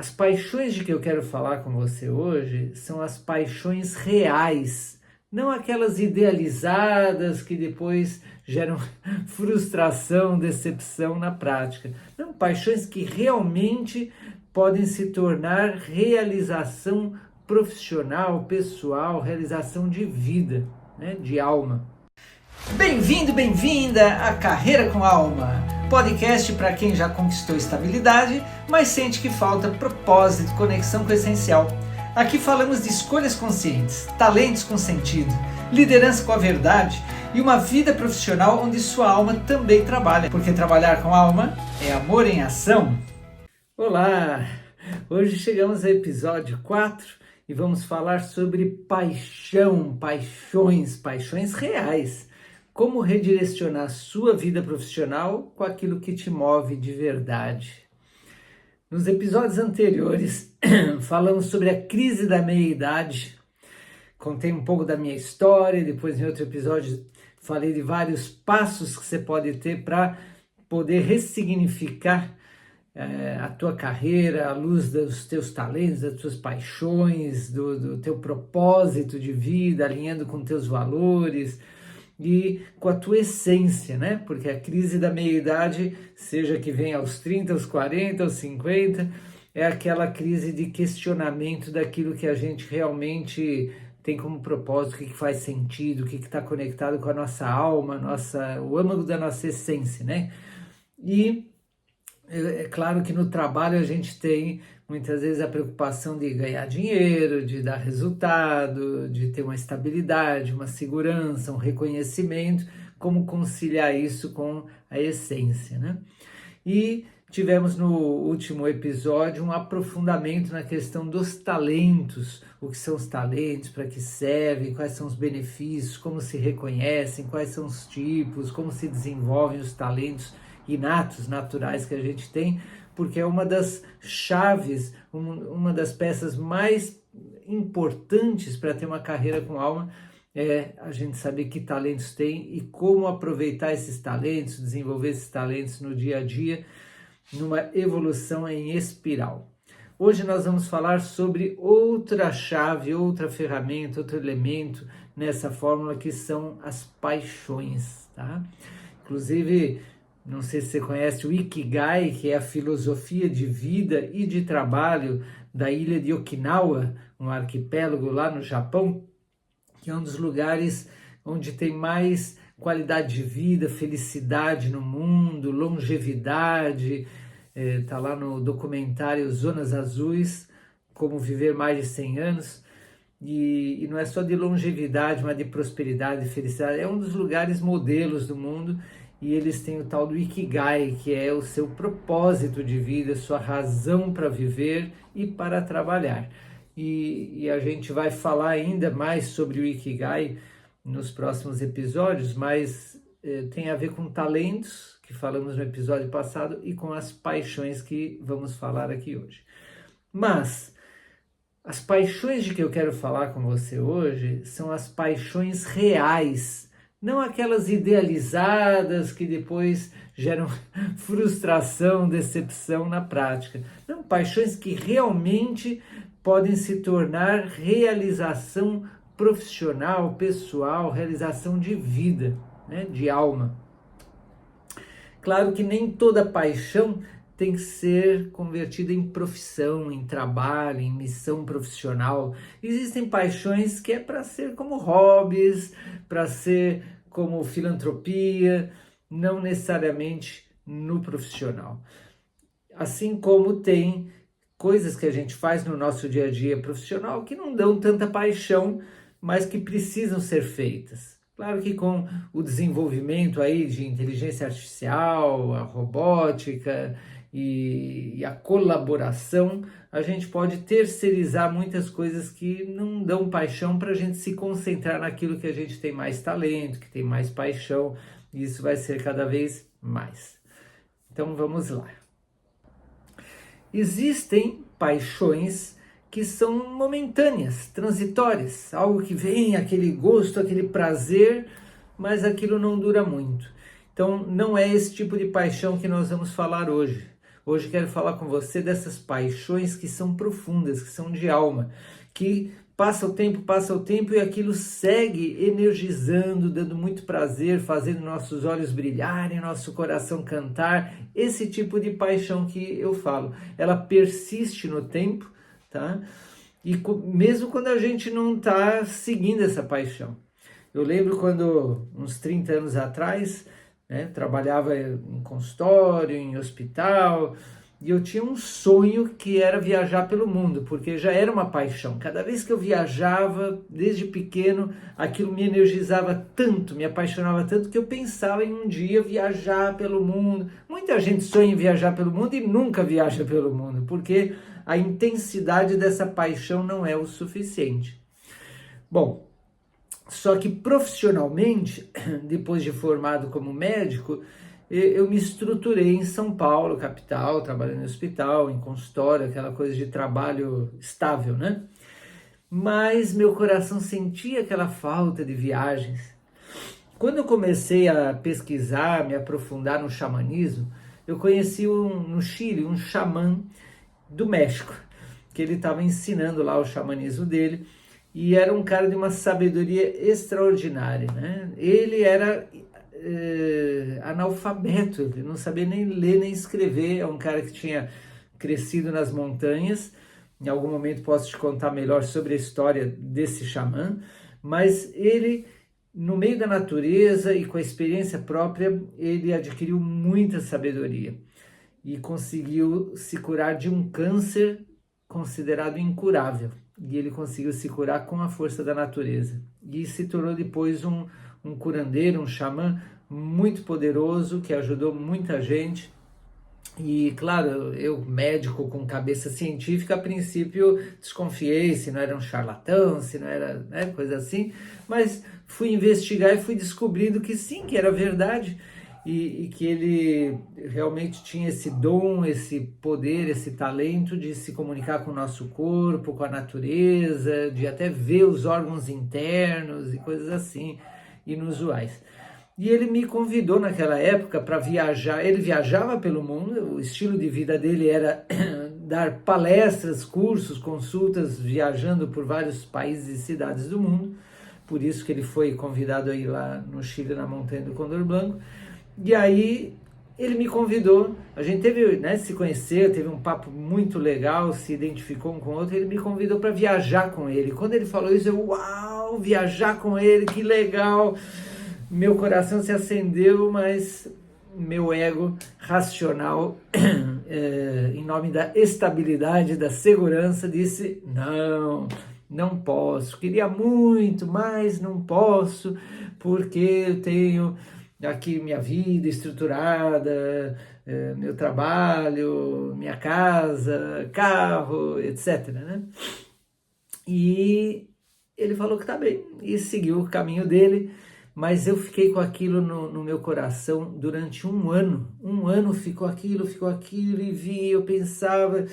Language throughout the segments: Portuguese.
As paixões de que eu quero falar com você hoje são as paixões reais, não aquelas idealizadas que depois geram frustração, decepção na prática. Não, paixões que realmente podem se tornar realização profissional, pessoal, realização de vida, né, de alma. Bem-vindo, bem-vinda à Carreira com Alma, podcast para quem já conquistou estabilidade, mas sente que falta propósito, conexão com o essencial. Aqui falamos de escolhas conscientes, talentos com sentido, liderança com a verdade e uma vida profissional onde sua alma também trabalha, porque trabalhar com alma é amor em ação. Olá! Hoje chegamos ao episódio 4 e vamos falar sobre paixões reais. Como redirecionar sua vida profissional com aquilo que te move de verdade. Nos episódios anteriores, falamos sobre a crise da meia-idade. Contei um pouco da minha história, depois em outro episódio falei de vários passos que você pode ter para poder ressignificar a tua carreira à luz dos teus talentos, das tuas paixões, do teu propósito de vida, alinhando com teus valores e com a tua essência, né? Porque a crise da meia-idade, seja que venha aos 30, aos 40, aos 50, é aquela crise de questionamento daquilo que a gente realmente tem como propósito, o que faz sentido, o que está conectado com a nossa alma, o âmago da nossa essência, né? E é claro que no trabalho a gente tem muitas vezes a preocupação de ganhar dinheiro, de dar resultado, de ter uma estabilidade, uma segurança, um reconhecimento, como conciliar isso com a essência, né? E tivemos no último episódio um aprofundamento na questão dos talentos, o que são os talentos, para que servem, quais são os benefícios, como se reconhecem, quais são os tipos, como se desenvolvem os talentos inatos, naturais que a gente tem, porque é uma das chaves, uma das peças mais importantes para ter uma carreira com alma, é a gente saber que talentos tem e como aproveitar esses talentos, desenvolver esses talentos no dia a dia, numa evolução em espiral. Hoje nós vamos falar sobre outra chave, outra ferramenta, outro elemento nessa fórmula que são as paixões, tá? Inclusive, não sei se você conhece o Ikigai, que é a filosofia de vida e de trabalho da ilha de Okinawa, um arquipélago lá no Japão, que é um dos lugares onde tem mais qualidade de vida, felicidade no mundo, longevidade. Está lá no documentário Zonas Azuis, Como Viver Mais de 100 Anos. E não é só de longevidade, mas de prosperidade e felicidade. É um dos lugares modelos do mundo. E eles têm o tal do Ikigai, que é o seu propósito de vida, sua razão para viver e para trabalhar. E a gente vai falar ainda mais sobre o Ikigai nos próximos episódios, mas tem a ver com talentos, que falamos no episódio passado, e com as paixões que vamos falar aqui hoje. Mas as paixões de que eu quero falar com você hoje são as paixões reais, não aquelas idealizadas que depois geram frustração, decepção na prática. Não, paixões que realmente podem se tornar realização profissional, pessoal, realização de vida, né, de alma. Claro que nem toda paixão tem que ser convertida em profissão, em trabalho, em missão profissional. Existem paixões que é para ser como hobbies, para ser como filantropia, não necessariamente no profissional. Assim como tem coisas que a gente faz no nosso dia a dia profissional que não dão tanta paixão, mas que precisam ser feitas. Claro que com o desenvolvimento aí de inteligência artificial, a robótica e a colaboração, a gente pode terceirizar muitas coisas que não dão paixão para a gente se concentrar naquilo que a gente tem mais talento, que tem mais paixão, e isso vai ser cada vez mais. Então vamos lá. Existem paixões que são momentâneas, transitórias, algo que vem, aquele gosto, aquele prazer, mas aquilo não dura muito. Então não é esse tipo de paixão que nós vamos falar hoje. Hoje quero falar com você dessas paixões que são profundas, que são de alma, que passa o tempo e aquilo segue energizando, dando muito prazer, fazendo nossos olhos brilharem, nosso coração cantar. Esse tipo de paixão que eu falo, ela persiste no tempo, tá? E mesmo quando a gente não está seguindo essa paixão. Eu lembro quando, uns 30 anos atrás, né, trabalhava em consultório, em hospital, e eu tinha um sonho que era viajar pelo mundo, porque já era uma paixão. Cada vez que eu viajava, desde pequeno, aquilo me energizava tanto, me apaixonava tanto, que eu pensava em um dia viajar pelo mundo. Muita gente sonha em viajar pelo mundo e nunca viaja pelo mundo, porque a intensidade dessa paixão não é o suficiente. Bom, só que profissionalmente, depois de formado como médico, eu me estruturei em São Paulo, capital, trabalhando em hospital, em consultório, aquela coisa de trabalho estável, né? Mas meu coração sentia aquela falta de viagens. Quando eu comecei a pesquisar, me aprofundar no xamanismo, eu conheci no Chile um xamã do México, que ele estava ensinando lá o xamanismo dele, e era um cara de uma sabedoria extraordinária, né? Ele era analfabeto, ele não sabia nem ler nem escrever, é um cara que tinha crescido nas montanhas. Em algum momento posso te contar melhor sobre a história desse xamã, mas ele, no meio da natureza e com a experiência própria, ele adquiriu muita sabedoria e conseguiu se curar de um câncer considerado incurável. E ele conseguiu se curar com a força da natureza. E se tornou depois um curandeiro, um xamã muito poderoso, que ajudou muita gente. E claro, eu médico com cabeça científica, a princípio desconfiei se não era um charlatão, se não era, né, coisa assim, mas fui investigar e fui descobrindo que sim, que era verdade, e que ele realmente tinha esse dom, esse poder, esse talento de se comunicar com o nosso corpo, com a natureza, de até ver os órgãos internos e coisas assim, inusuais. E ele me convidou naquela época para viajar. Ele viajava pelo mundo, o estilo de vida dele era dar palestras, cursos, consultas, viajando por vários países e cidades do mundo. Por isso que ele foi convidado a ir lá no Chile, na Montanha do Condor Branco. E aí ele me convidou, a gente teve, né, se conhecer, teve um papo muito legal, se identificou um com o outro, ele me convidou para viajar com ele. Quando ele falou isso, eu, uau, viajar com ele, que legal! Meu coração se acendeu, mas meu ego racional, em nome da estabilidade, da segurança, disse, não posso, queria muito, mas não posso, porque eu tenho aqui minha vida estruturada, meu trabalho, minha casa, carro, etc, né? E ele falou que tá bem, e seguiu o caminho dele. Mas eu fiquei com aquilo no meu coração durante um ano ficou aquilo, e vi, eu pensava,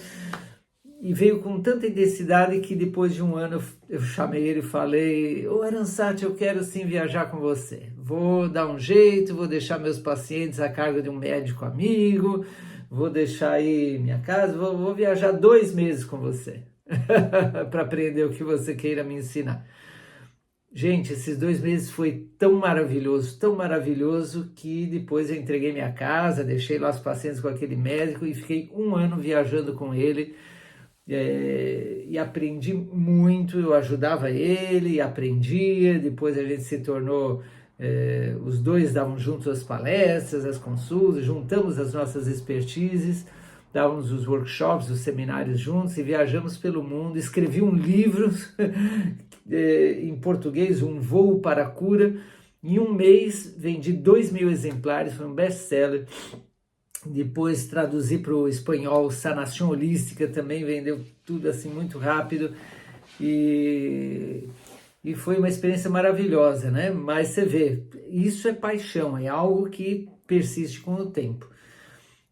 e veio com tanta intensidade que depois de um ano eu chamei ele e falei, ô Arançate, eu quero sim viajar com você, vou dar um jeito, vou deixar meus pacientes a cargo de um médico amigo, vou deixar aí minha casa, vou viajar 2 meses com você, para aprender o que você queira me ensinar. Gente, esses 2 meses foi tão maravilhoso, que depois eu entreguei minha casa, deixei lá os pacientes com aquele médico e fiquei 1 ano viajando com ele, e aprendi muito, eu ajudava ele, aprendia, depois a gente se tornou, os dois davam juntos as palestras, as consultas, juntamos as nossas expertises, dávamos os workshops, os seminários juntos e viajamos pelo mundo. Escrevi um livro em português, Um Voo para a Cura. Em 1 mês vendi 2.000 exemplares, foi um best-seller. Depois traduzi para o espanhol Sanação Holística, também vendeu tudo assim muito rápido. E foi uma experiência maravilhosa, né? Mas você vê, isso é paixão, é algo que persiste com o tempo.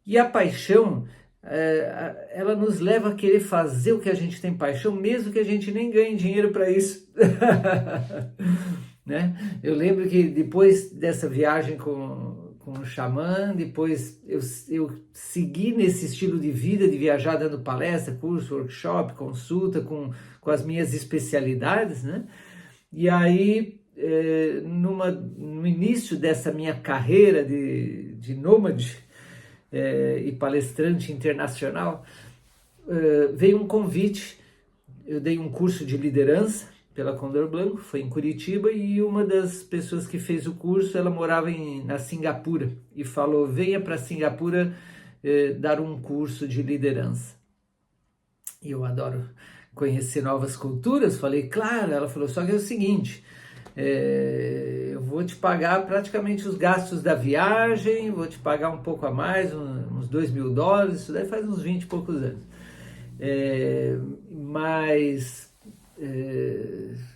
E a paixão, ela nos leva a querer fazer o que a gente tem paixão, mesmo que a gente nem ganhe dinheiro para isso. Né? Eu lembro que depois dessa viagem com com um xamã, depois eu segui nesse estilo de vida, de viajar dando palestra, curso, workshop, consulta com as minhas especialidades, né? E aí, no início dessa minha carreira de nômade e palestrante internacional, veio um convite. Eu dei um curso de liderança pela Condor Blanco, foi em Curitiba, e uma das pessoas que fez o curso, ela morava na Singapura, e falou, venha para Singapura dar um curso de liderança. E eu adoro conhecer novas culturas, falei, claro. Ela falou, só que é o seguinte, eu vou te pagar praticamente os gastos da viagem, vou te pagar um pouco a mais, uns $2.000, isso daí faz uns 20 e poucos anos. Mas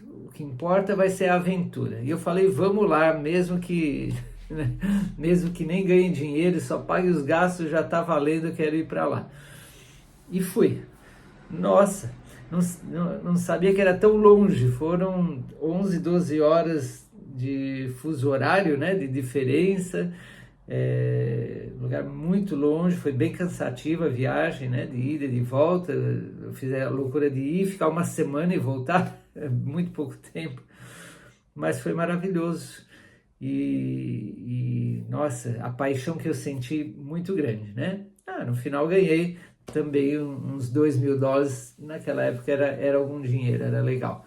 o que importa vai ser a aventura. E eu falei, vamos lá, mesmo que nem ganhe dinheiro, só pague os gastos, já está valendo, eu quero ir para lá. E fui. Nossa, não sabia que era tão longe, foram 11, 12 horas de fuso horário, né, de diferença, lugar muito longe, foi bem cansativa a viagem, né, de ida e de volta. Eu fiz a loucura de ir, ficar uma semana e voltar, muito pouco tempo, mas foi maravilhoso. E nossa, a paixão que eu senti muito grande, né? No final ganhei também uns $2.000, naquela época era algum dinheiro, era legal.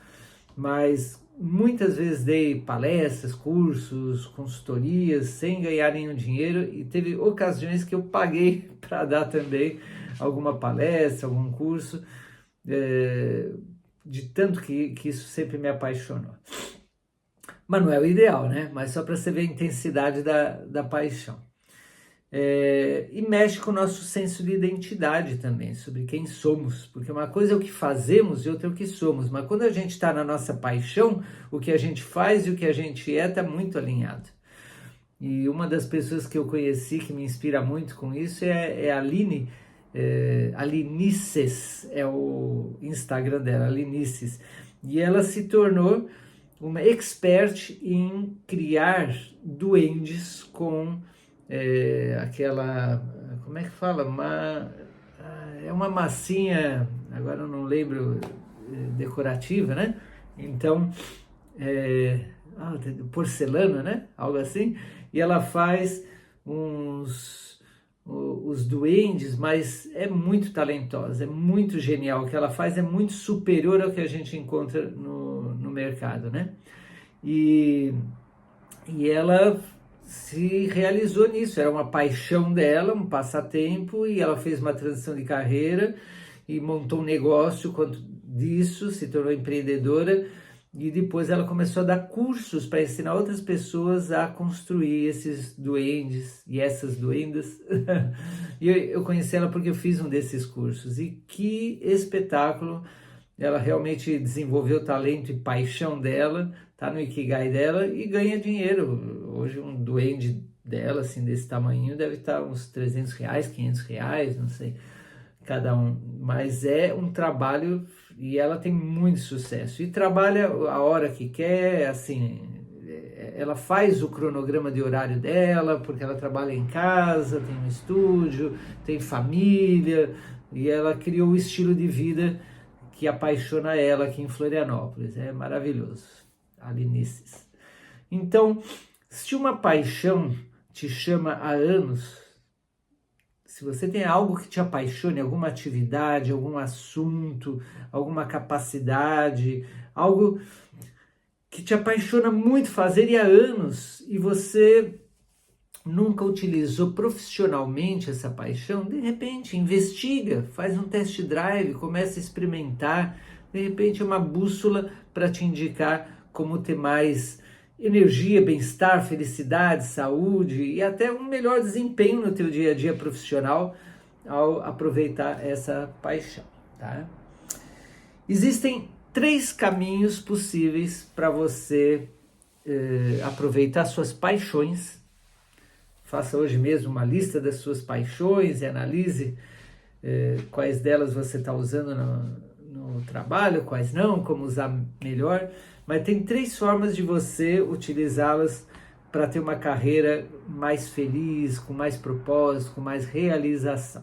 Mas muitas vezes dei palestras, cursos, consultorias, sem ganhar nenhum dinheiro, e teve ocasiões que eu paguei para dar também alguma palestra, algum curso, de tanto que isso sempre me apaixonou. Mas não é o ideal, né? Mas só para você ver a intensidade da paixão. E mexe com o nosso senso de identidade também, sobre quem somos, porque uma coisa é o que fazemos e outra é o que somos, mas quando a gente está na nossa paixão, o que a gente faz e o que a gente está muito alinhado. E uma das pessoas que eu conheci que me inspira muito com isso é a Aline, Alinices, é o Instagram dela, Alinices, e ela se tornou uma expert em criar duendes com aquela, como é que fala? É uma massinha, agora eu não lembro, decorativa, né? Então, porcelana, né? Algo assim. E ela faz os duendes, mas é muito talentosa, é muito genial. O que ela faz é muito superior ao que a gente encontra no mercado, né? E ela se realizou nisso, era uma paixão dela, um passatempo, e ela fez uma transição de carreira e montou um negócio quanto disso, se tornou empreendedora, e depois ela começou a dar cursos para ensinar outras pessoas a construir esses duendes e essas duendas. E eu conheci ela porque eu fiz um desses cursos, e que espetáculo! Ela realmente desenvolveu o talento e paixão dela, tá no Ikigai dela e ganha dinheiro. Hoje um duende dela, assim, desse tamanho, deve estar uns R$300, R$500, não sei, cada um. Mas é um trabalho, e ela tem muito sucesso. E trabalha a hora que quer, assim, ela faz o cronograma de horário dela, porque ela trabalha em casa, tem um estúdio, tem família, e ela criou o estilo de vida que apaixona ela aqui em Florianópolis. É maravilhoso, Alinices. Então, se uma paixão te chama há anos, se você tem algo que te apaixone, alguma atividade, algum assunto, alguma capacidade, algo que te apaixona muito fazer e há anos, e você nunca utilizou profissionalmente essa paixão, de repente investiga, faz um test drive, começa a experimentar, de repente é uma bússola para te indicar como ter mais energia, bem-estar, felicidade, saúde e até um melhor desempenho no teu dia a dia profissional ao aproveitar essa paixão, tá? Existem 3 caminhos possíveis para você aproveitar suas paixões. Faça hoje mesmo uma lista das suas paixões e analise quais delas você está usando no trabalho, quais não, como usar melhor. Mas tem 3 formas de você utilizá-las para ter uma carreira mais feliz, com mais propósito, com mais realização?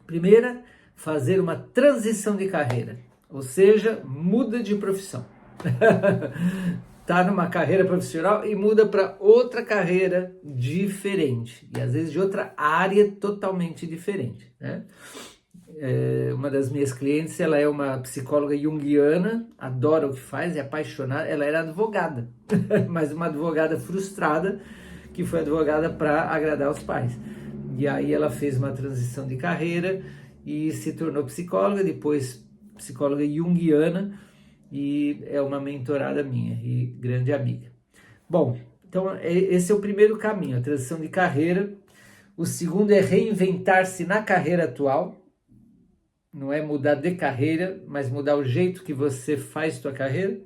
Primeira, fazer uma transição de carreira, ou seja, muda de profissão. Está numa carreira profissional e muda para outra carreira diferente, e às vezes de outra área totalmente diferente, né? Uma das minhas clientes, ela é uma psicóloga junguiana, adora o que faz, é apaixonada, ela era advogada, mas uma advogada frustrada, que foi advogada para agradar os pais. E aí ela fez uma transição de carreira e se tornou psicóloga, depois psicóloga junguiana, e é uma mentorada minha e grande amiga. Bom, então esse é o primeiro caminho, a transição de carreira. O segundo é reinventar-se na carreira atual. Não é mudar de carreira, mas mudar o jeito que você faz sua carreira.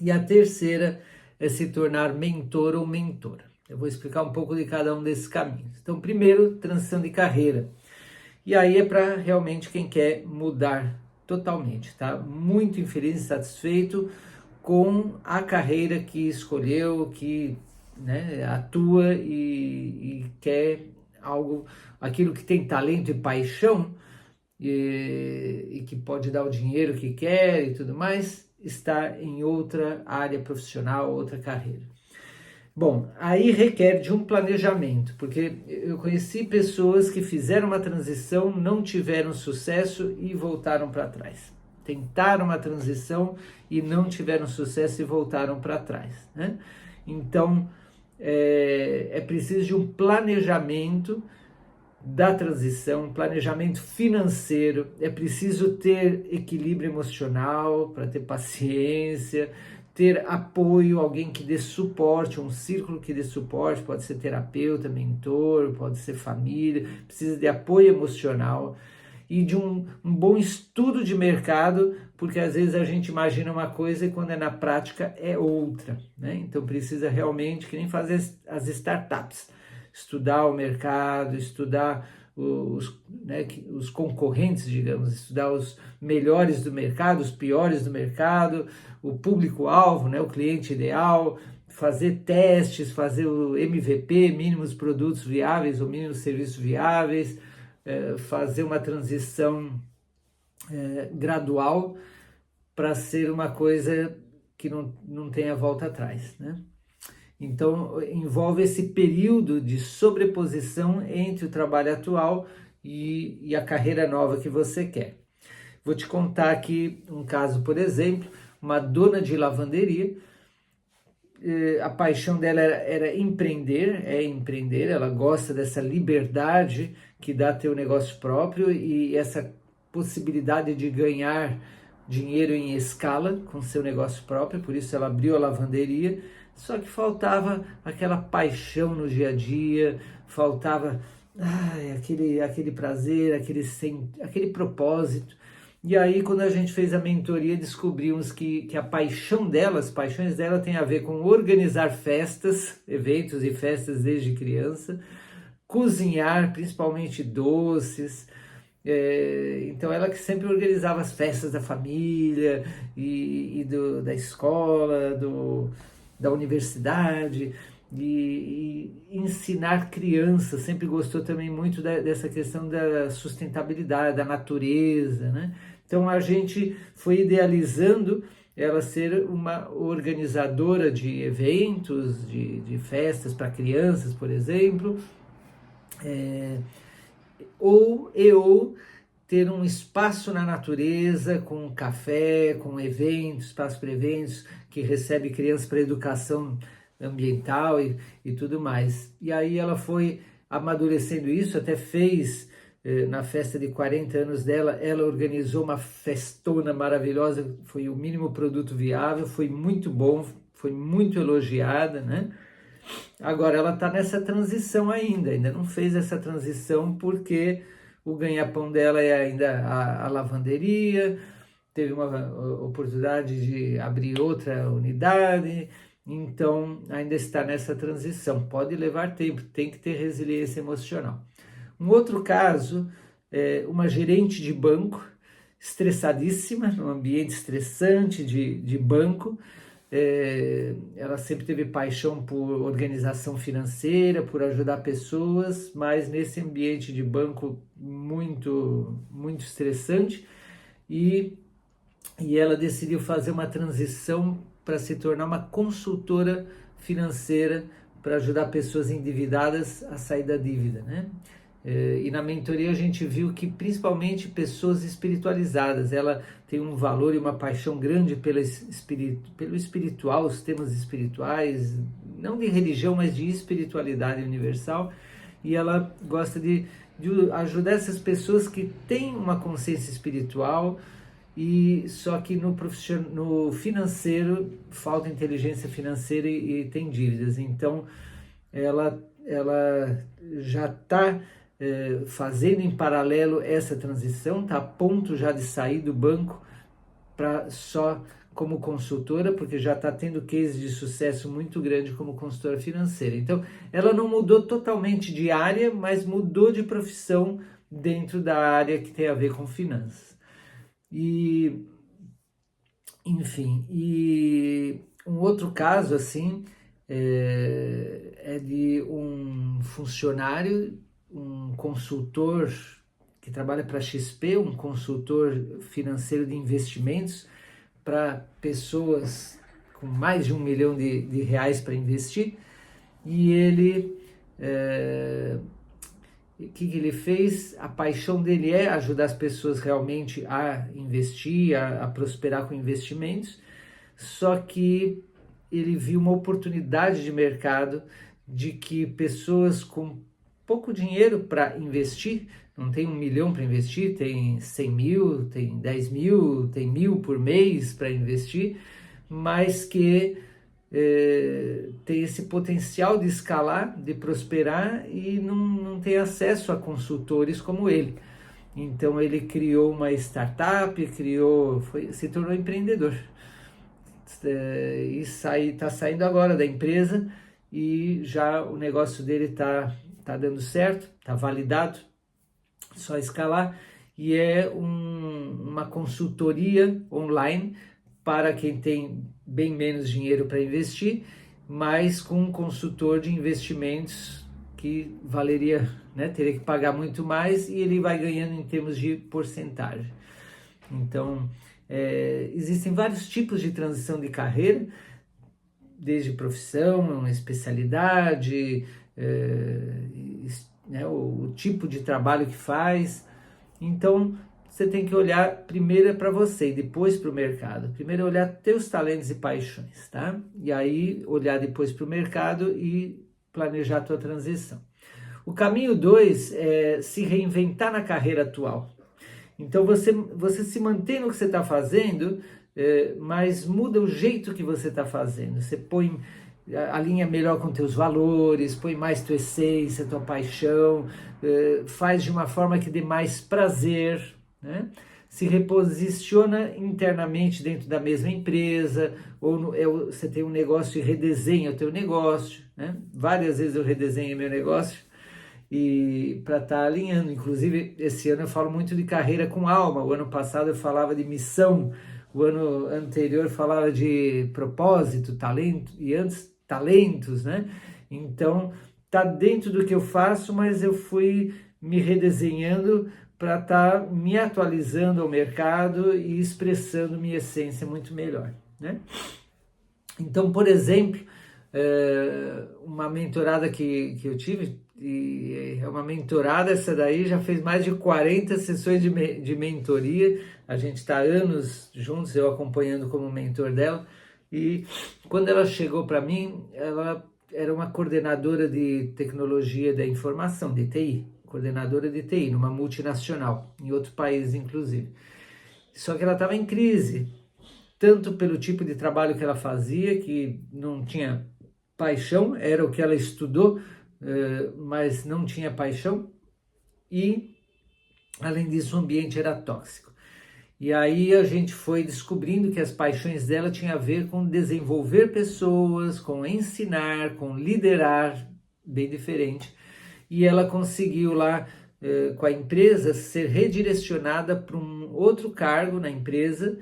E a terceira é se tornar mentor ou mentora. Eu vou explicar um pouco de cada um desses caminhos. Então, primeiro, transição de carreira. E aí é para realmente quem quer mudar totalmente, tá? Muito infeliz, insatisfeito com a carreira que escolheu, que, né, atua e quer algo, aquilo que tem talento e paixão, e que pode dar o dinheiro que quer e tudo mais, está em outra área profissional, outra carreira. Bom, aí requer de um planejamento, porque eu conheci pessoas que fizeram uma transição, não tiveram sucesso e voltaram para trás. Tentaram uma transição e não tiveram sucesso e voltaram para trás, né? Então, é preciso de um planejamento da transição, um planejamento financeiro, é preciso ter equilíbrio emocional para ter paciência, ter apoio, alguém que dê suporte, um círculo que dê suporte, pode ser terapeuta, mentor, pode ser família, precisa de apoio emocional e de um bom estudo de mercado, porque às vezes a gente imagina uma coisa e quando é na prática é outra, né? Então precisa realmente, que nem fazer as startups, estudar o mercado, estudar os concorrentes, digamos, estudar os melhores do mercado, os piores do mercado, o público-alvo, né, o cliente ideal, fazer testes, fazer o MVP, mínimos produtos viáveis ou mínimos serviços viáveis, fazer uma transição gradual para ser uma coisa que não tenha volta atrás, né? Então, envolve esse período de sobreposição entre o trabalho atual e a carreira nova que você quer. Vou te contar aqui um caso, por exemplo, uma dona de lavanderia, a paixão dela era empreender, ela gosta dessa liberdade que dá ter o negócio próprio e essa possibilidade de ganhar dinheiro em escala com seu negócio próprio, por isso ela abriu a lavanderia. Só que faltava aquela paixão no dia a dia, faltava aquele prazer, aquele propósito. E aí, quando a gente fez a mentoria, descobrimos que a paixão dela, as paixões dela tem a ver com organizar festas, eventos e festas desde criança, cozinhar, principalmente doces. Então ela que sempre organizava as festas da família da escola, da universidade, e ensinar crianças, sempre gostou também muito dessa questão da sustentabilidade, da natureza, né? Então a gente foi idealizando ela ser uma organizadora de eventos, de festas para crianças, por exemplo, ou ter um espaço na natureza com café, com eventos, espaço para eventos, que recebe crianças para educação ambiental e tudo mais. E aí ela foi amadurecendo isso, até fez, na festa de 40 anos dela, ela organizou uma festona maravilhosa, foi o mínimo produto viável, foi muito bom, foi muito elogiada, né? Agora ela está nessa transição ainda não fez essa transição porque o ganha-pão dela é ainda a lavanderia, teve uma oportunidade de abrir outra unidade, então ainda está nessa transição. Pode levar tempo, tem que ter resiliência emocional. Um outro caso é uma gerente de banco, estressadíssima, num ambiente estressante de banco, ela sempre teve paixão por organização financeira, por ajudar pessoas, mas nesse ambiente de banco muito estressante, e ela decidiu fazer uma transição para se tornar uma consultora financeira para ajudar pessoas endividadas a sair da dívida, né? E na mentoria a gente viu que principalmente pessoas espiritualizadas, ela tem um valor e uma paixão grande pelo espiritual, os temas espirituais, não de religião, mas de espiritualidade universal, e ela gosta de ajudar essas pessoas que têm uma consciência espiritual, e só que no financeiro falta inteligência financeira e tem dívidas. Então ela já está fazendo em paralelo essa transição, está a ponto já de sair do banco para só como consultora, porque já está tendo case de sucesso muito grande como consultora financeira. Então ela não mudou totalmente de área, mas mudou de profissão dentro da área que tem a ver com finanças. E, enfim, e um outro caso assim é de um funcionário, um consultor que trabalha para a XP, um consultor financeiro de investimentos para pessoas com mais de R$1 milhão de reais para investir, e ele o que ele fez? A paixão dele é ajudar as pessoas realmente a investir, a prosperar com investimentos, só que ele viu uma oportunidade de mercado de que pessoas com pouco dinheiro para investir, não tem 1 milhão para investir, tem 100 mil, tem 10 mil, tem 1.000 por mês para investir, mas que tem esse potencial de escalar, de prosperar e não tem acesso a consultores como ele. Então ele criou uma startup, se tornou empreendedor e está saindo agora da empresa, e já o negócio dele está dando certo, está validado, só escalar, e é uma consultoria online para quem tem bem menos dinheiro para investir, mas com um consultor de investimentos que valeria, né, teria que pagar muito mais, e ele vai ganhando em termos de porcentagem. Então, existem vários tipos de transição de carreira, desde profissão, especialidade, né, o tipo de trabalho que faz. Então, você tem que olhar primeiro para você e depois para o mercado. Primeiro olhar teus talentos e paixões, tá? E aí olhar depois para o mercado e planejar a tua transição. O caminho 2 é se reinventar na carreira atual. Então você se mantém no que você está fazendo, mas muda o jeito que você está fazendo. Você alinha melhor com teus valores, põe mais tua essência, tua paixão, faz de uma forma que dê mais prazer, né? Se reposiciona internamente dentro da mesma empresa, ou você tem um negócio e redesenha o teu negócio, né? Várias vezes eu redesenho meu negócio e para estar alinhando. Inclusive, esse ano eu falo muito de carreira com alma. O ano passado eu falava de missão, o ano anterior eu falava de propósito, talento, e antes talentos, né? Então, tá dentro do que eu faço, mas eu fui me redesenhando para estar me atualizando ao mercado e expressando minha essência muito melhor, né? Então, por exemplo, uma mentorada que eu tive, e é uma mentorada, essa daí já fez mais de 40 sessões de mentoria, a gente está anos juntos, eu acompanhando como mentor dela, e quando ela chegou para mim, ela era uma coordenadora de tecnologia da informação, de TI, coordenadora de TI, numa multinacional, em outro país inclusive. Só que ela estava em crise, tanto pelo tipo de trabalho que ela fazia, que não tinha paixão, era o que ela estudou, mas não tinha paixão, e além disso o ambiente era tóxico. E aí a gente foi descobrindo que as paixões dela tinham a ver com desenvolver pessoas, com ensinar, com liderar, bem diferente. E ela conseguiu lá, com a empresa, ser redirecionada para um outro cargo na empresa,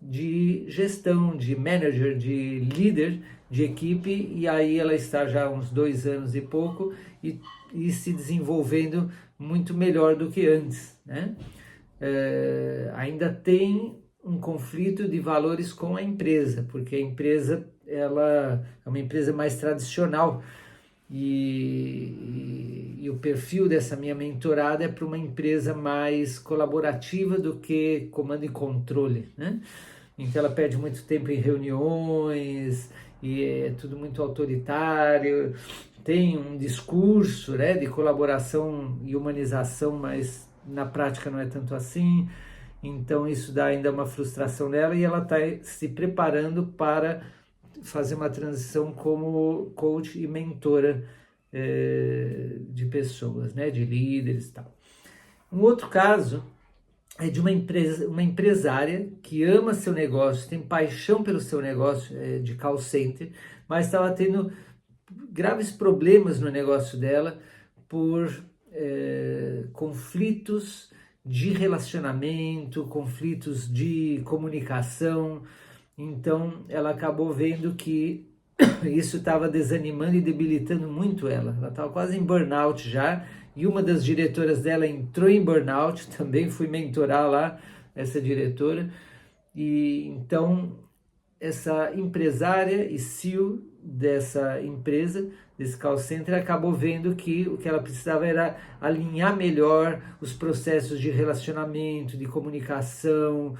de gestão, de manager, de líder de equipe, e aí ela está já há uns 2 anos e pouco e se desenvolvendo muito melhor do que antes, né? Ainda tem um conflito de valores com a empresa, porque a empresa ela é uma empresa mais tradicional e o perfil dessa minha mentorada é para uma empresa mais colaborativa do que comando e controle, né? Então ela perde muito tempo em reuniões e é tudo muito autoritário, tem um discurso, né, de colaboração e humanização, mas na prática não é tanto assim. Então isso dá ainda uma frustração nela e ela está se preparando para fazer uma transição como coach e mentora de pessoas, né, de líderes e tal. Um outro caso é de uma empresária que ama seu negócio, tem paixão pelo seu negócio de call center, mas estava tendo graves problemas no negócio dela por conflitos de relacionamento, conflitos de comunicação. Então ela acabou vendo que isso estava desanimando e debilitando muito ela. Ela estava quase em burnout já, e uma das diretoras dela entrou em burnout, também fui mentorar lá essa diretora, e então essa empresária e CEO dessa empresa, desse call center, acabou vendo que o que ela precisava era alinhar melhor os processos de relacionamento, de comunicação,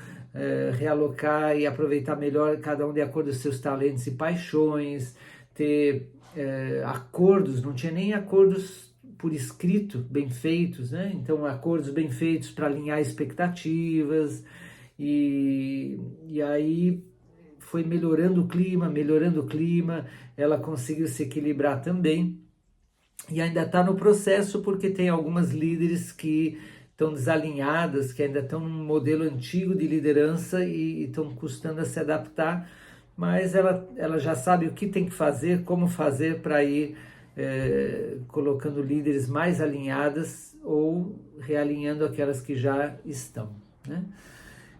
realocar e aproveitar melhor cada um de acordo com seus talentos e paixões, ter acordos, não tinha nem acordos por escrito bem feitos, né? Então acordos bem feitos para alinhar expectativas, e aí foi melhorando o clima, ela conseguiu se equilibrar também, e ainda está no processo porque tem algumas líderes que estão desalinhadas, que ainda estão num modelo antigo de liderança e estão custando a se adaptar, mas ela já sabe o que tem que fazer, como fazer para ir colocando líderes mais alinhadas ou realinhando aquelas que já estão, né?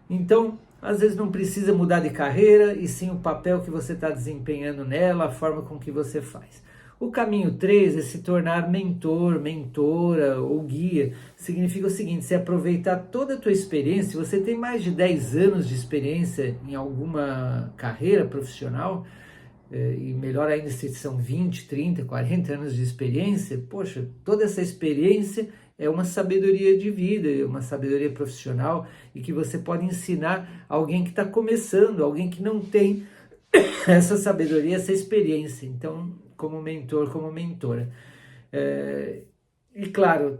Então, às vezes não precisa mudar de carreira, e sim o papel que você está desempenhando nela, a forma com que você faz. O caminho 3 é se tornar mentor, mentora ou guia. Significa o seguinte: você aproveitar toda a tua experiência. Se você tem mais de 10 anos de experiência em alguma carreira profissional, e melhor ainda se são 20, 30, 40 anos de experiência, poxa, toda essa experiência é uma sabedoria de vida, é uma sabedoria profissional, e que você pode ensinar alguém que está começando, alguém que não tem essa sabedoria, essa experiência. Então, como mentor, como mentora. E claro,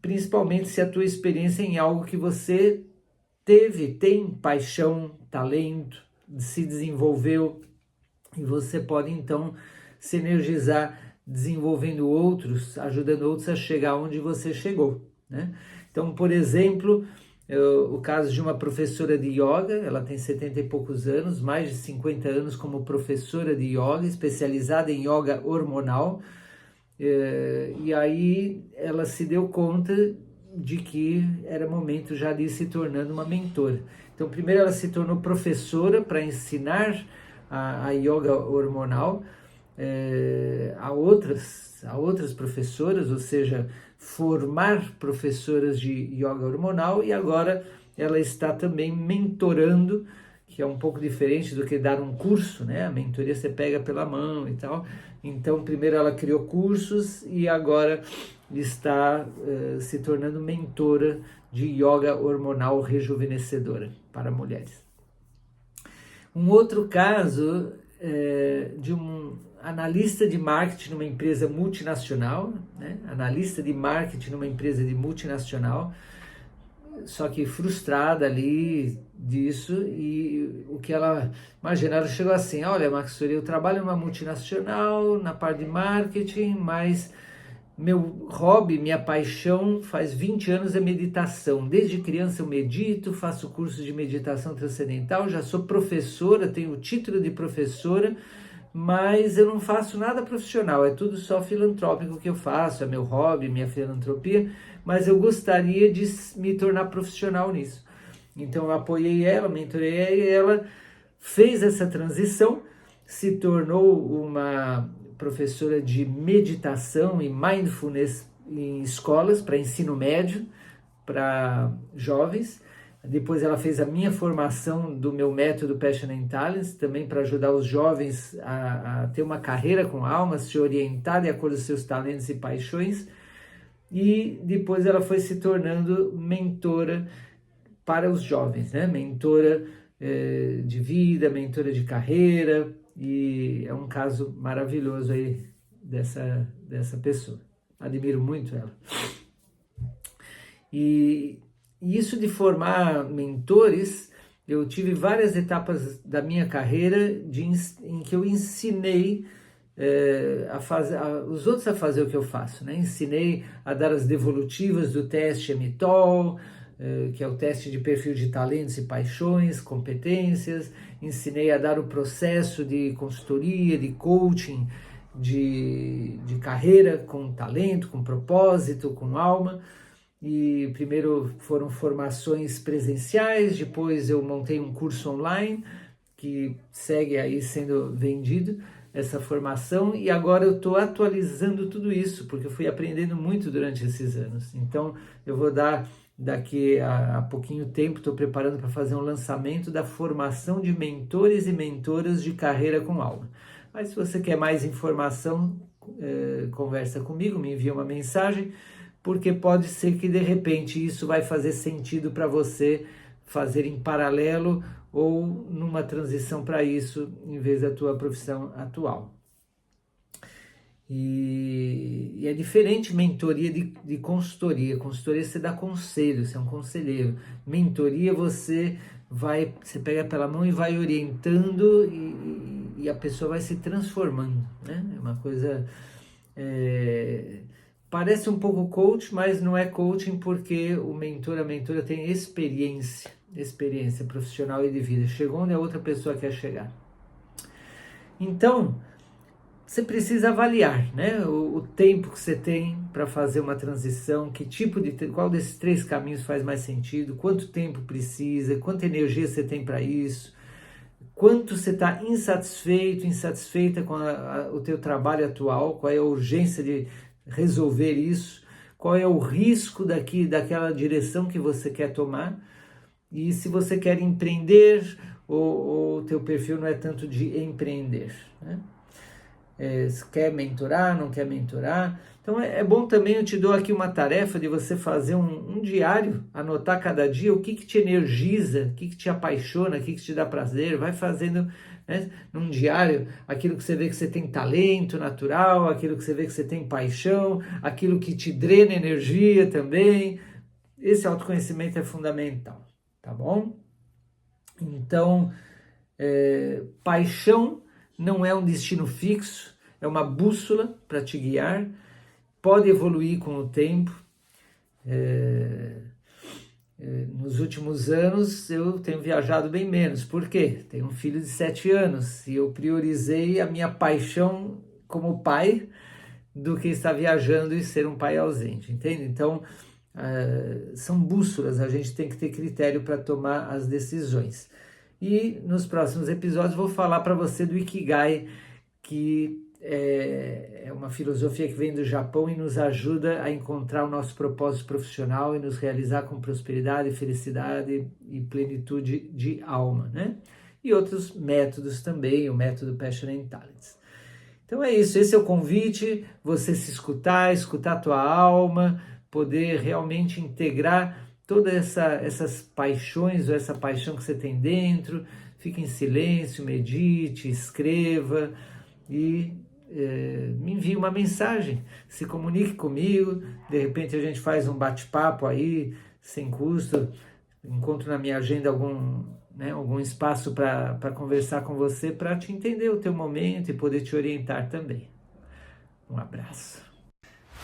principalmente se a tua experiência é em algo que você tem paixão, talento, se desenvolveu, e você pode então se energizar desenvolvendo outros, ajudando outros a chegar onde você chegou, né? Então, por exemplo, o caso de uma professora de yoga, ela tem 70 e poucos anos, mais de 50 anos como professora de yoga, especializada em yoga hormonal, e aí ela se deu conta de que era momento já de ir se tornando uma mentora. Então, primeiro ela se tornou professora para ensinar a yoga hormonal a outras professoras, ou seja, formar professoras de yoga hormonal, e agora ela está também mentorando, que é um pouco diferente do que dar um curso, né? A mentoria você pega pela mão e tal. Então, primeiro ela criou cursos e agora está se tornando mentora de yoga hormonal rejuvenescedora para mulheres. Um outro caso de um analista de marketing numa empresa multinacional, né? Analista de marketing numa empresa de multinacional, só que frustrada ali disso, e o que ela imagina, ela chegou assim: olha, Maxuri, eu trabalho numa multinacional na parte de marketing, mas meu hobby, minha paixão faz 20 anos é meditação. Desde criança eu medito, faço curso de meditação transcendental, já sou professora, tenho o título de professora, mas eu não faço nada profissional, é tudo só filantrópico que eu faço, é meu hobby, minha filantropia, mas eu gostaria de me tornar profissional nisso. Então eu apoiei ela, mentorei ela e ela fez essa transição, se tornou uma professora de meditação e mindfulness em escolas para ensino médio, para jovens. Depois ela fez a minha formação do meu método Passion and Talents, também para ajudar os jovens a ter uma carreira com alma, se orientar de acordo com seus talentos e paixões. E depois ela foi se tornando mentora para os jovens, né? Mentora de vida, mentora de carreira, e é um caso maravilhoso aí dessa pessoa. Admiro muito ela. E isso de formar mentores, eu tive várias etapas da minha carreira em que eu ensinei os outros a fazer o que eu faço, né? Ensinei a dar as devolutivas do teste EMITOL, que é o teste de perfil de talentos e paixões, competências. Ensinei a dar o processo de consultoria, de coaching, de carreira com talento, com propósito, com alma. E primeiro foram formações presenciais, depois eu montei um curso online que segue aí sendo vendido, essa formação, e agora eu estou atualizando tudo isso, porque eu fui aprendendo muito durante esses anos. Então eu vou dar, daqui a pouquinho tempo, estou preparando para fazer um lançamento da formação de mentores e mentoras de carreira com alma. Mas se você quer mais informação, conversa comigo, me envia uma mensagem, porque pode ser que de repente isso vai fazer sentido para você fazer em paralelo ou numa transição para isso, em vez da tua profissão atual. E é diferente mentoria de consultoria. Consultoria você dá conselho, você é um conselheiro. Mentoria você pega pela mão e vai orientando e a pessoa vai se transformando, né? É uma coisa... parece um pouco coach, mas não é coaching, porque o mentor, a mentora tem experiência profissional e de vida. Chegou onde a outra pessoa quer chegar. Então, você precisa avaliar, né, o tempo que você tem para fazer uma transição, qual desses 3 caminhos faz mais sentido, quanto tempo precisa, quanta energia você tem para isso, quanto você está insatisfeita com o teu trabalho atual, qual é a urgência de resolver isso, qual é o risco daquela direção que você quer tomar, e se você quer empreender ou o teu perfil não é tanto de empreender, né? Se quer mentorar, não quer mentorar. Então é bom também, eu te dou aqui uma tarefa de você fazer um diário, anotar cada dia o que te energiza, o que te apaixona, o que te dá prazer. Vai fazendo, né, num diário aquilo que você vê que você tem talento natural, aquilo que você vê que você tem paixão, aquilo que te drena energia também. Esse autoconhecimento é fundamental, tá bom? Então, paixão não é um destino fixo, é uma bússola para te guiar, pode evoluir com o tempo. Nos últimos anos eu tenho viajado bem menos. Por quê? Tenho um filho de 7 anos e eu priorizei a minha paixão como pai do que estar viajando e ser um pai ausente, entende? Então, são bússolas, a gente tem que ter critério para tomar as decisões. E nos próximos episódios vou falar para você do Ikigai, que é uma filosofia que vem do Japão e nos ajuda a encontrar o nosso propósito profissional e nos realizar com prosperidade, felicidade e plenitude de alma, né? E outros métodos também, o método Passion and Talents. Então é isso, esse é o convite, você se escutar a tua alma, poder realmente integrar todas essas paixões, ou essa paixão que você tem dentro. Fique em silêncio, medite, escreva e me envie uma mensagem, se comunique comigo. De repente a gente faz um bate-papo aí, sem custo, encontro na minha agenda algum espaço para conversar com você, para te entender o teu momento e poder te orientar também. Um abraço.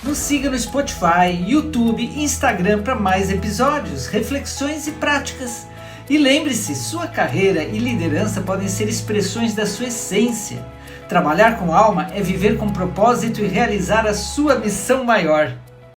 Nos siga no Spotify, YouTube e Instagram para mais episódios, reflexões e práticas. E lembre-se, sua carreira e liderança podem ser expressões da sua essência. Trabalhar com alma é viver com propósito e realizar a sua missão maior.